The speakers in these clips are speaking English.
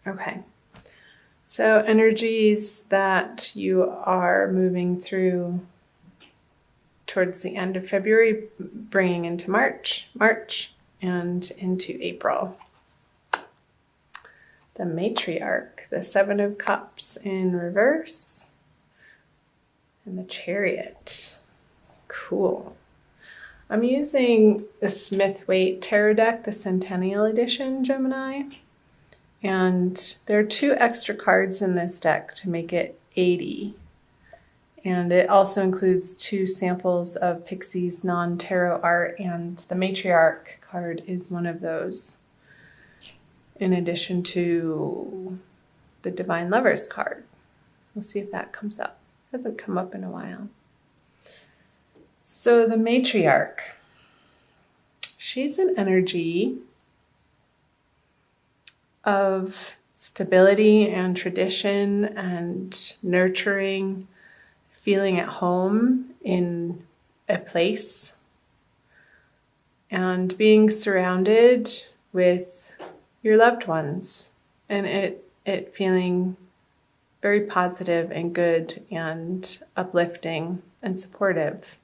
Okay. So energies that you are moving through towards the end of February, bringing into March, and into April. The matriarch, the Seven of Cups in reverse, and the Chariot. Cool. I'm using the Smith-Waite Tarot deck, the Centennial Edition, Gemini. And there are 2 extra cards in this deck to make it 80. And it also includes 2 samples of Pixie's non-tarot art, and the matriarch card is one of those, in addition to the Divine Lovers card. We'll see if that comes up. It hasn't come up in a while. So the matriarch, she's an energy of stability and tradition and nurturing, feeling at home in a place, and being surrounded with your loved ones, and it feeling very positive and good and uplifting and supportive.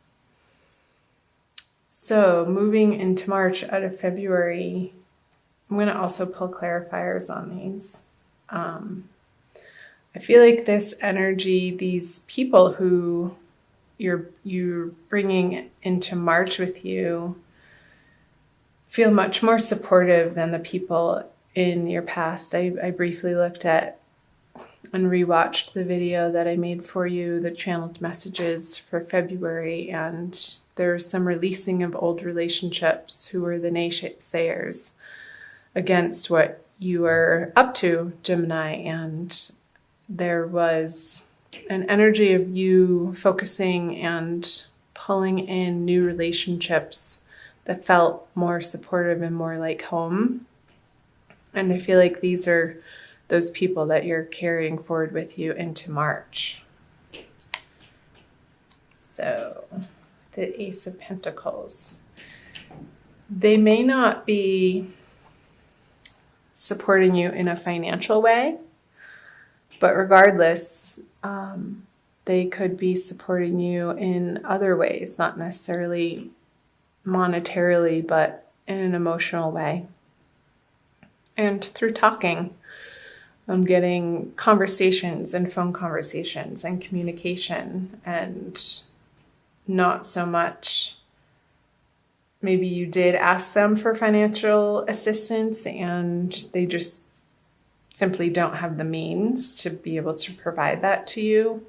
So moving into March out of February, I'm going to also pull clarifiers on these. I feel like this energy, these people who you're bringing into March with you, feel much more supportive than the people in your past. I briefly looked at and rewatched the video that I made for you, the channeled messages for February, and there's some releasing of old relationships who were the naysayers against what you were up to, Gemini, and there was an energy of you focusing and pulling in new relationships that felt more supportive and more like home. And I feel like these are those people that you're carrying forward with you into March. So the Ace of Pentacles. They may not be supporting you in a financial way, but regardless, they could be supporting you in other ways, not necessarily monetarily, but in an emotional way. And through talking, I'm getting conversations and phone conversations and communication, and not so much maybe you did ask them for financial assistance and they just simply don't have the means to be able to provide that to you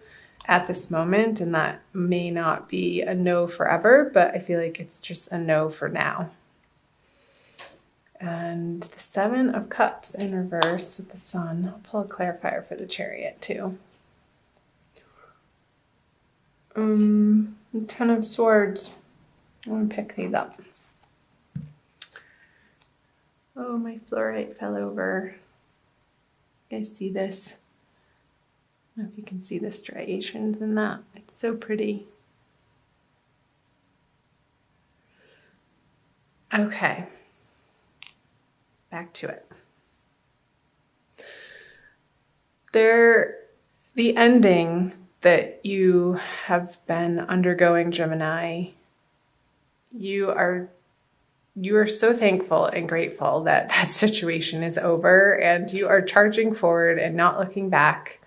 at this moment. And that may not be a no forever, but I feel like it's just a no for now. And the Seven of Cups in reverse with the Sun. I'll pull a clarifier for the Chariot too. Ten of Swords. I'm going to pick these up. Oh, my fluorite fell over. You guys see this? I don't know if you can see the striations in that. It's so pretty. Okay. Back to it. The ending that you have been undergoing, Gemini, you are so thankful and grateful that that situation is over, and you are charging forward and not looking back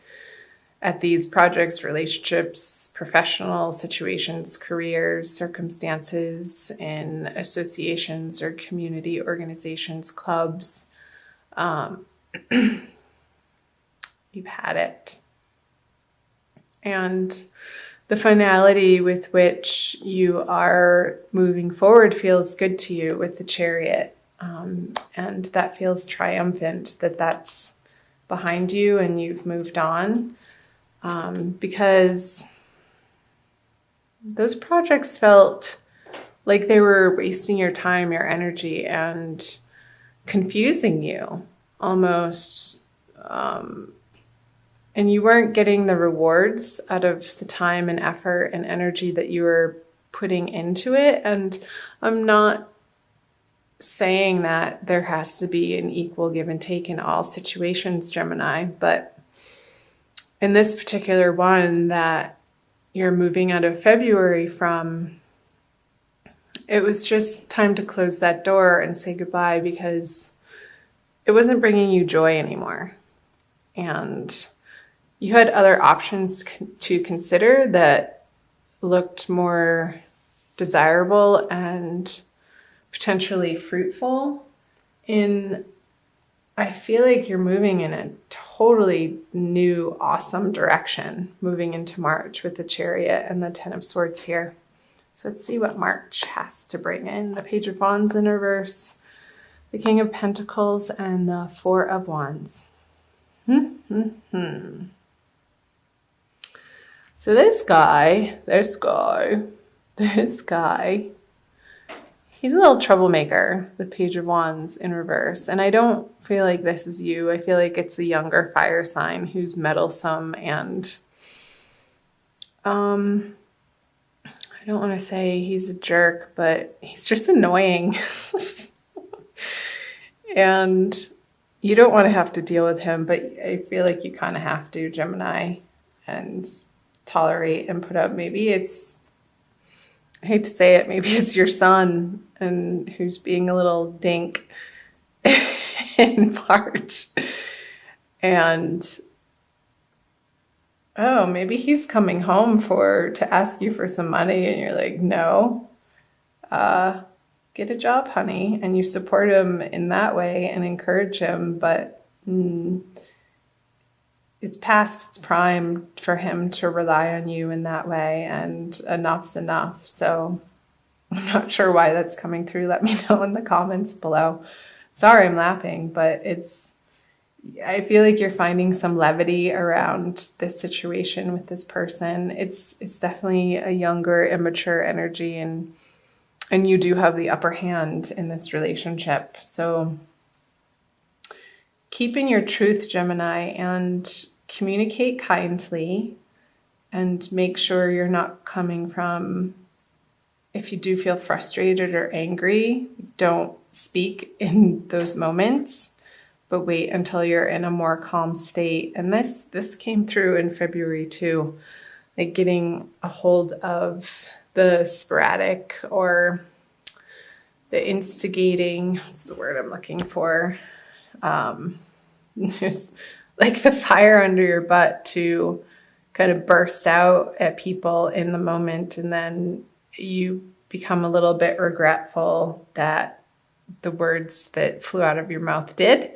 at these projects, relationships, professional situations, careers, circumstances, in associations or community organizations, clubs. You've had it. And the finality with which you are moving forward feels good to you with the Chariot. And that feels triumphant that that's behind you and you've moved on. Because those projects felt like they were wasting your time, your energy, and confusing you almost. And you weren't getting the rewards out of the time and effort and energy that you were putting into it. And I'm not saying that there has to be an equal give and take in all situations, Gemini, but in this particular one that you're moving out of February from, it was just time to close that door and say goodbye because it wasn't bringing you joy anymore. And you had other options to consider that looked more desirable and potentially fruitful. I feel like you're moving in a totally new, awesome direction, moving into March with the Chariot and the Ten of Swords here. So let's see what March has to bring in. The Page of Wands in reverse, the King of Pentacles, and the Four of Wands. So this guy, he's a little troublemaker, the Page of Wands in reverse. And I don't feel like this is you. I feel like it's a younger fire sign who's meddlesome and I don't want to say he's a jerk, but he's just annoying. And you don't want to have to deal with him, but I feel like you kind of have to, Gemini, and tolerate and put up. I hate to say it, maybe it's your son and who's being a little dink in March. And maybe he's coming home to ask you for some money and you're like, no, get a job, honey. And you support him in that way and encourage him, but it's past its prime for him to rely on you in that way, and enough's enough. So I'm not sure why that's coming through. Let me know in the comments below. Sorry, I'm laughing, but I feel like you're finding some levity around this situation with this person. It's definitely a younger, immature energy, and you do have the upper hand in this relationship. So keep in your truth, Gemini, and communicate kindly, and make sure you're not coming from, if you do feel frustrated or angry, don't speak in those moments, but wait until you're in a more calm state. And this came through in February too, like getting a hold of the sporadic or the instigating, what's the word I'm looking for? Just like the fire under your butt to kind of burst out at people in the moment, and then you become a little bit regretful that the words that flew out of your mouth did.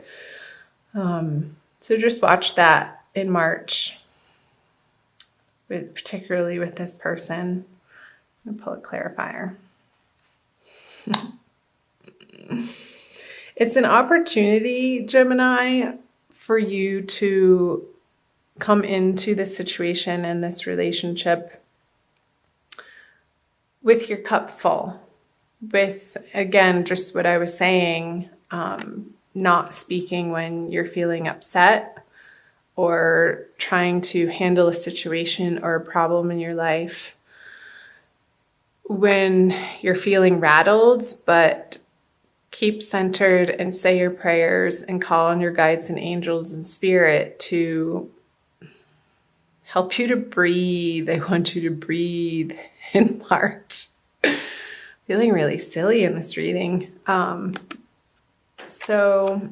So just watch that in March, particularly with this person. I'm going to pull a clarifier. It's an opportunity, Gemini, for you to come into this situation and this relationship with your cup full. With, again, just what I was saying, not speaking when you're feeling upset or trying to handle a situation or a problem in your life when you're feeling rattled, but keep centered and say your prayers and call on your guides and angels and spirit to help you to breathe. I want you to breathe in March. Feeling really silly in this reading. So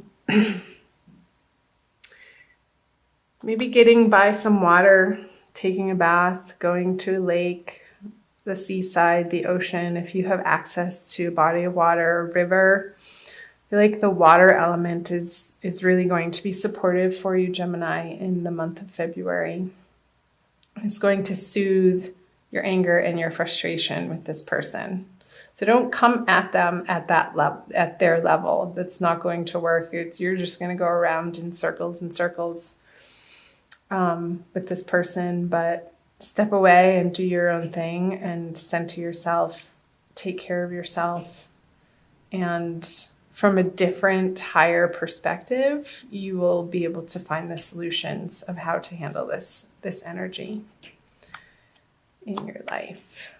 maybe getting by some water, taking a bath, going to a lake, the seaside, the ocean, if you have access to a body of water or river. I feel like the water element is really going to be supportive for you, Gemini, in the month of February. It's going to soothe your anger and your frustration with this person. So don't come at them at that level, at their level. That's not going to work. You're just going to go around in circles and circles with this person, but step away and do your own thing and center yourself, take care of yourself. And from a different, higher perspective, you will be able to find the solutions of how to handle this energy in your life.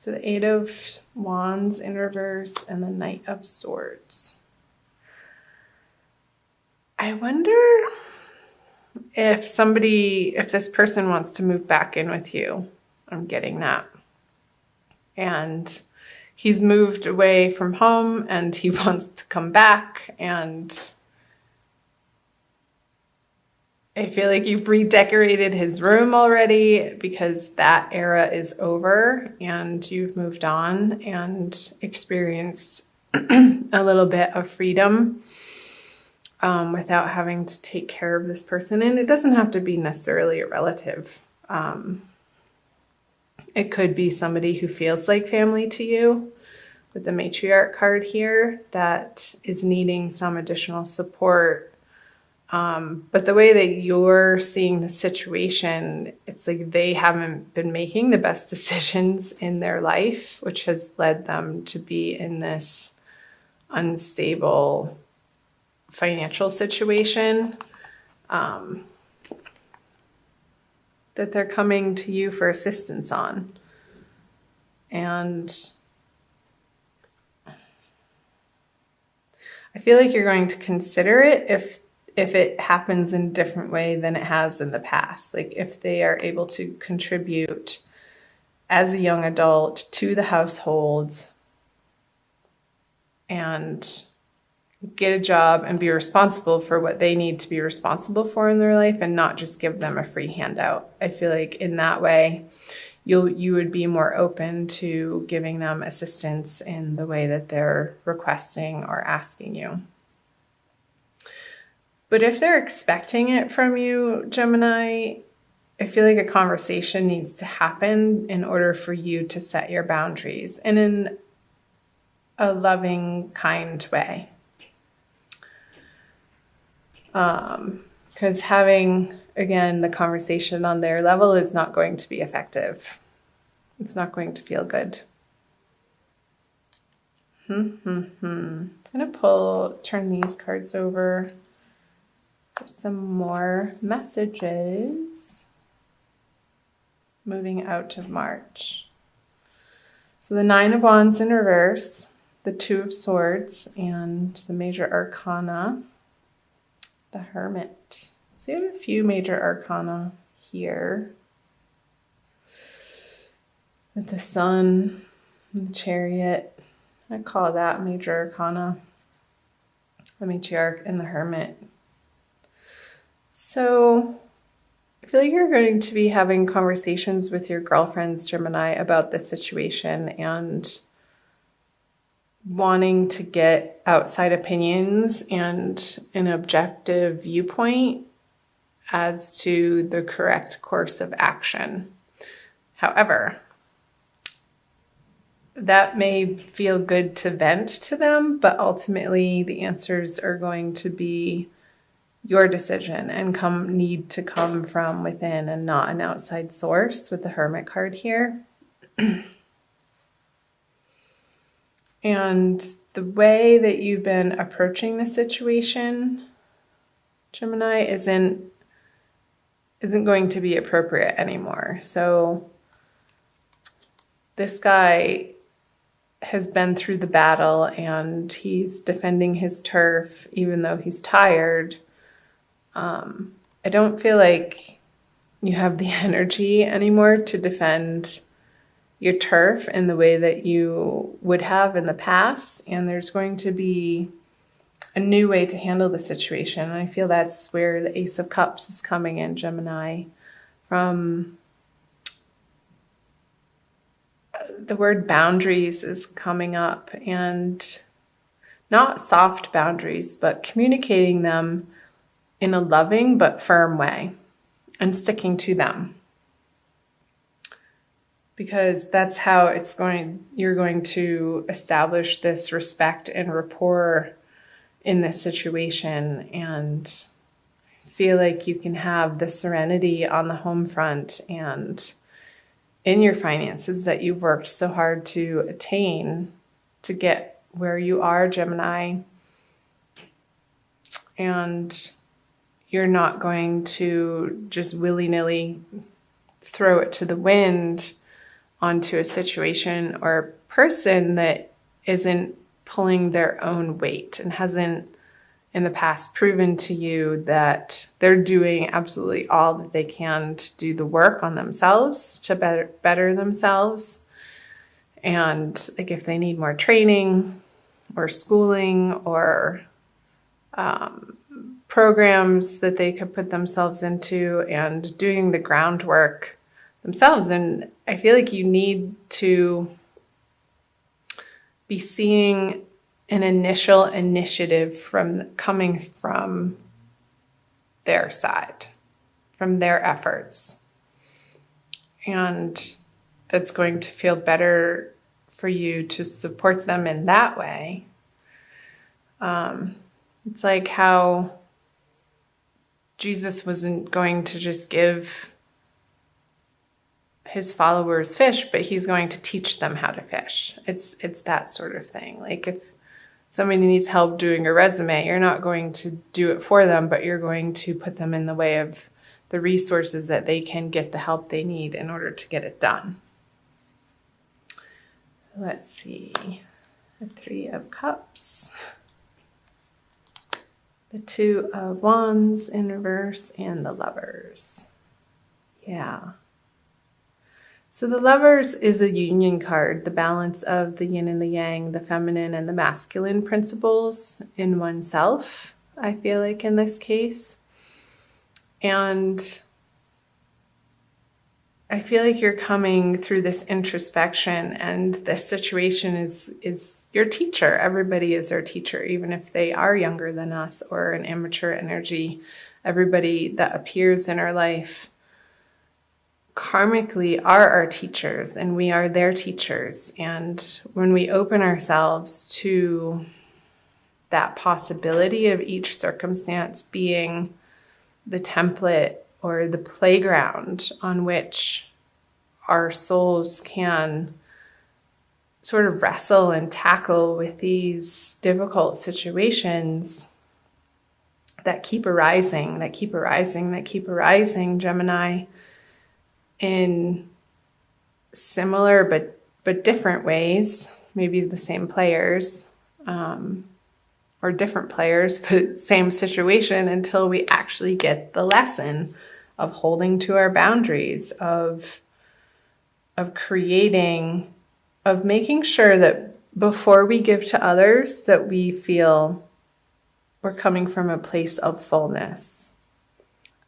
So the Eight of Wands in reverse and the Knight of Swords. I wonder if this person wants to move back in with you. I'm getting that. And he's moved away from home and he wants to come back, and I feel like you've redecorated his room already because that era is over and you've moved on and experienced a little bit of freedom without having to take care of this person. And it doesn't have to be necessarily a relative. It could be somebody who feels like family to you with the matriarch card here that is needing some additional support. But the way that you're seeing the situation, it's like they haven't been making the best decisions in their life, which has led them to be in this unstable financial situation, that they're coming to you for assistance on. And I feel like you're going to consider it if it happens in a different way than it has in the past. Like if they are able to contribute as a young adult to the household and get a job and be responsible for what they need to be responsible for in their life and not just give them a free handout. I feel like in that way, you would be more open to giving them assistance in the way that they're requesting or asking you. But if they're expecting it from you, Gemini, I feel like a conversation needs to happen in order for you to set your boundaries and in a loving, kind way. Because having, again, the conversation on their level is not going to be effective. It's not going to feel good. I'm going to turn these cards over for some more messages moving out of March. So the Nine of Wands in reverse, the Two of Swords, and the Major Arcana, the Hermit. So you have a few Major Arcana here with the Sun, the Chariot. I call that Major Arcana, the Matriarch, and the Hermit. So I feel like you're going to be having conversations with your girlfriends, Gemini, about this situation and wanting to get outside opinions and an objective viewpoint as to the correct course of action. However, that may feel good to vent to them, but ultimately the answers are going to be your decision and need to come from within and not an outside source with the Hermit card here. And the way that you've been approaching the situation, Gemini, isn't going to be appropriate anymore. So this guy has been through the battle and he's defending his turf even though he's tired. I don't feel like you have the energy anymore to defend your turf in the way that you would have in the past. And there's going to be a new way to handle the situation. And I feel that's where the Ace of Cups is coming in, Gemini, from the word boundaries is coming up, and not soft boundaries, but communicating them in a loving but firm way and sticking to them. Because that's how you're going to establish this respect and rapport in this situation and feel like you can have the serenity on the home front and in your finances that you've worked so hard to attain to get where you are, Gemini. And you're not going to just willy-nilly throw it to the wind onto a situation or person that isn't pulling their own weight and hasn't in the past proven to you that they're doing absolutely all that they can to do the work on themselves, to better themselves. And like if they need more training or schooling or programs that they could put themselves into and doing the groundwork themselves, then I feel like you need to be seeing an initial initiative coming from their side, from their efforts. And that's going to feel better for you to support them in that way. It's like how Jesus wasn't going to just give his followers fish, but he's going to teach them how to fish. It's that sort of thing. Like if somebody needs help doing a resume, you're not going to do it for them, but you're going to put them in the way of the resources that they can get the help they need in order to get it done. Let's see. The 3 of Cups. The 2 of Wands in reverse and the Lovers. Yeah. So the Lovers is a union card, the balance of the yin and the yang, the feminine and the masculine principles in oneself, I feel like in this case. And I feel like you're coming through this introspection, and this situation is your teacher. Everybody is our teacher, even if they are younger than us or an immature energy. Everybody that appears in our life karmically are our teachers, and we are their teachers. And when we open ourselves to that possibility of each circumstance being the template or the playground on which our souls can sort of wrestle and tackle with these difficult situations that keep arising, Gemini, in similar but different ways, maybe the same players, or different players, but same situation, until we actually get the lesson of holding to our boundaries, of creating, of making sure that before we give to others, that we feel we're coming from a place of fullness.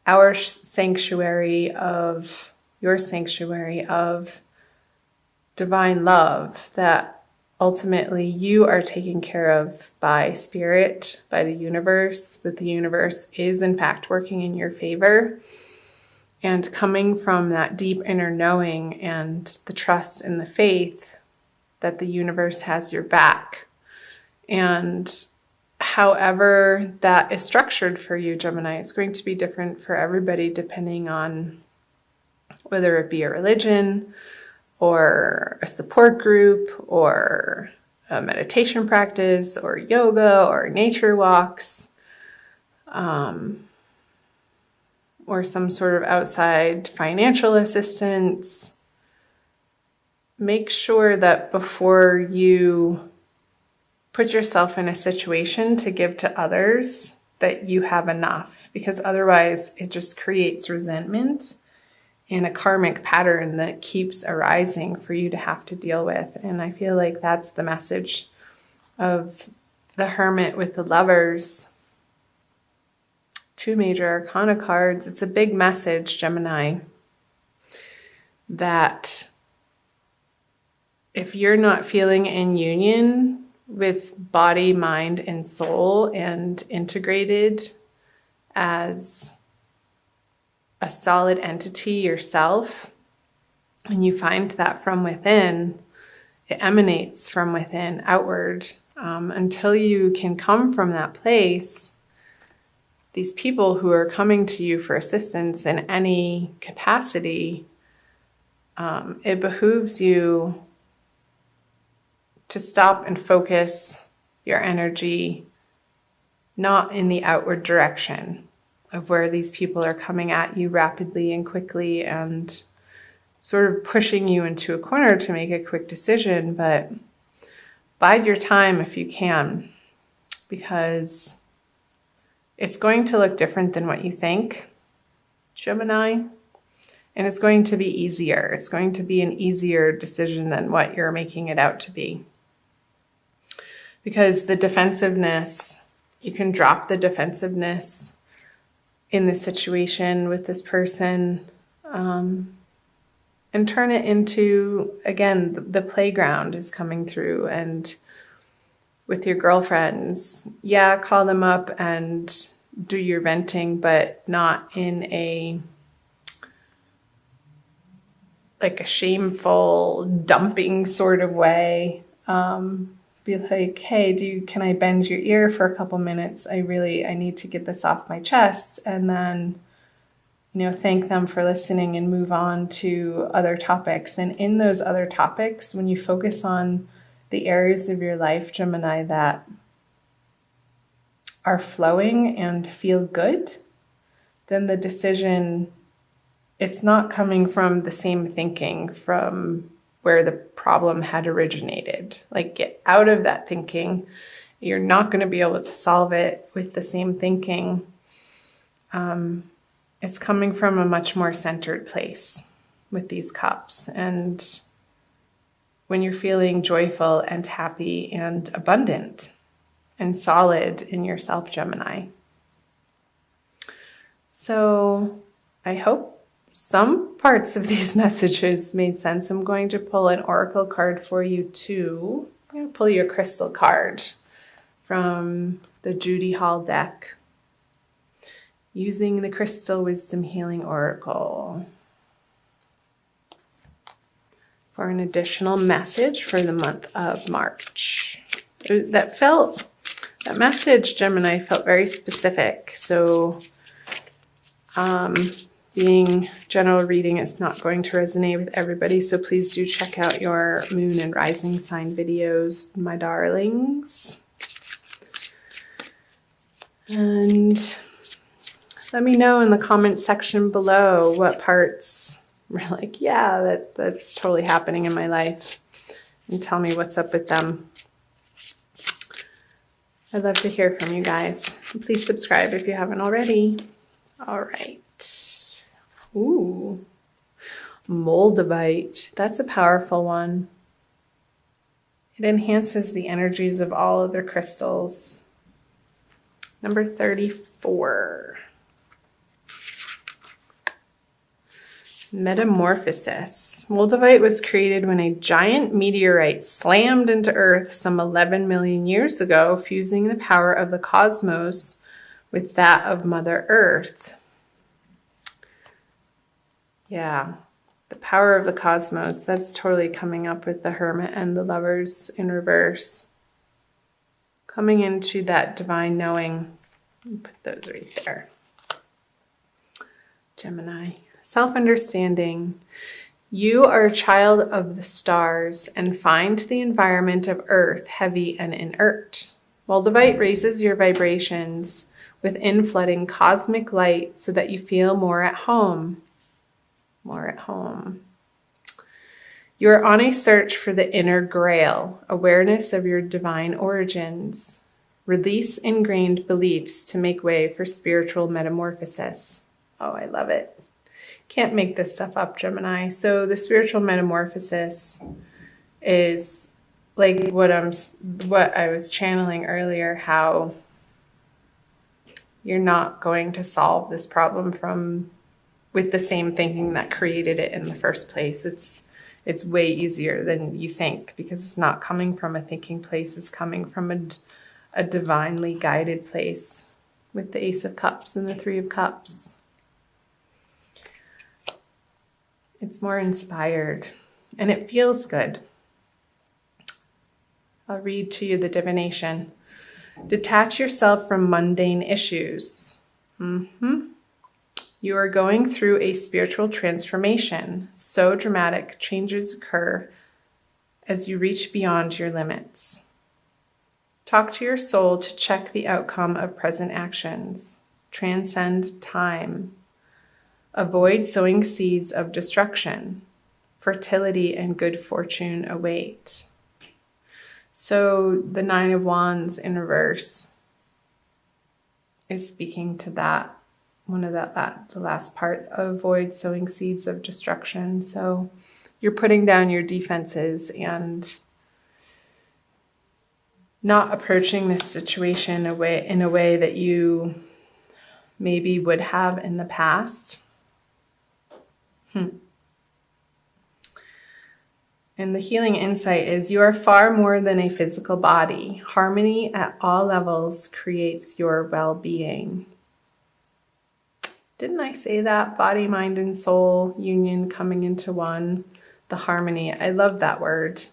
Our sanctuary of, your sanctuary of divine love that ultimately you are taken care of by spirit, by the universe, that the universe is in fact working in your favor, and coming from that deep inner knowing and the trust and the faith that the universe has your back. And however that is structured for you, Gemini, it's going to be different for everybody depending on whether it be a religion or a support group or a meditation practice or yoga or nature walks, or some sort of outside financial assistance. Make sure that before you put yourself in a situation to give to others, that you have enough, because otherwise it just creates resentment and a karmic pattern that keeps arising for you to have to deal with. And I feel like that's the message of the Hermit with the Lovers. 2 major arcana cards. It's a big message, Gemini, that if you're not feeling in union with body, mind, and soul and integrated as a solid entity yourself, and you find that from within, it emanates from within outward. Until you can come from that place, these people who are coming to you for assistance in any capacity, it behooves you to stop and focus your energy not in the outward direction of where these people are coming at you rapidly and quickly and sort of pushing you into a corner to make a quick decision, but bide your time if you can, because it's going to look different than what you think, Gemini, and it's going to be easier. It's going to be an easier decision than what you're making it out to be. Because the defensiveness, you can drop the defensiveness in this situation with this person, and turn it into, again, the playground is coming through. And with your girlfriends, yeah, call them up and do your venting, but not in a shameful dumping sort of way. Be like, hey, can I bend your ear for a couple minutes? I need to get this off my chest. And then, thank them for listening and move on to other topics. And in those other topics, when you focus on the areas of your life, Gemini, that are flowing and feel good, then the decision, it's not coming from the same thinking from where the problem had originated. Like, get out of that thinking. You're not going to be able to solve it with the same thinking. It's coming from a much more centered place with these cups. And when you're feeling joyful and happy and abundant and solid in yourself, Gemini. So I hope some parts of these messages made sense. I'm going to pull an oracle card for you too. I'm going to pull your crystal card from the Judy Hall deck using the Crystal Wisdom Healing Oracle for an additional message for the month of March. That message, Gemini, felt very specific. So being general reading, it's not going to resonate with everybody. So please do check out your moon and rising sign videos, my darlings. And let me know in the comment section below what parts were like, yeah, that's totally happening in my life. And tell me what's up with them. I'd love to hear from you guys. Please subscribe if you haven't already. All right. Ooh, Moldavite. That's a powerful one. It enhances the energies of all other crystals. Number 34. Metamorphosis. Moldavite was created when a giant meteorite slammed into Earth some 11 million years ago, fusing the power of the cosmos with that of Mother Earth. Yeah, the power of the cosmos. That's totally coming up with the Hermit and the Lovers in reverse. Coming into that divine knowing. Put those right there. Gemini. Self-understanding. You are a child of the stars and find the environment of Earth heavy and inert. Moldavite raises your vibrations with inflooding cosmic light so that you feel more at home. More at home. You are on a search for the inner grail, awareness of your divine origins. Release ingrained beliefs to make way for spiritual metamorphosis. Oh, I love it. Can't make this stuff up, Gemini. So the spiritual metamorphosis is like what I was channeling earlier, how you're not going to solve this problem with the same thinking that created it in the first place. It's way easier than you think, because it's not coming from a thinking place. It's coming from a divinely guided place with the Ace of Cups and the Three of Cups. It's more inspired and it feels good. I'll read to you the divination. Detach yourself from mundane issues. You are going through a spiritual transformation. So dramatic, changes occur as you reach beyond your limits. Talk to your soul to check the outcome of present actions. Transcend time. Avoid sowing seeds of destruction. fertility and good fortune await. So the Nine of Wands in reverse is speaking to that. The last part, avoid sowing seeds of destruction. So you're putting down your defenses and not approaching this situation in a way that you maybe would have in the past. And the healing insight is you are far more than a physical body. Harmony at all levels creates your well-being. Didn't I say that? Body, mind, and soul union coming into one. The harmony. I love that word.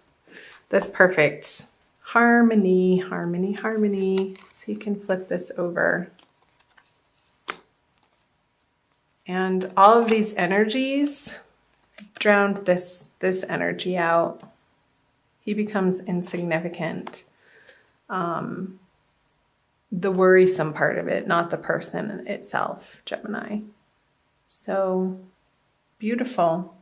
That's perfect. Harmony, harmony, harmony. So you can flip this over. And all of these energies drowned this energy out. He becomes insignificant. The worrisome part of it, not the person itself, Gemini. So beautiful.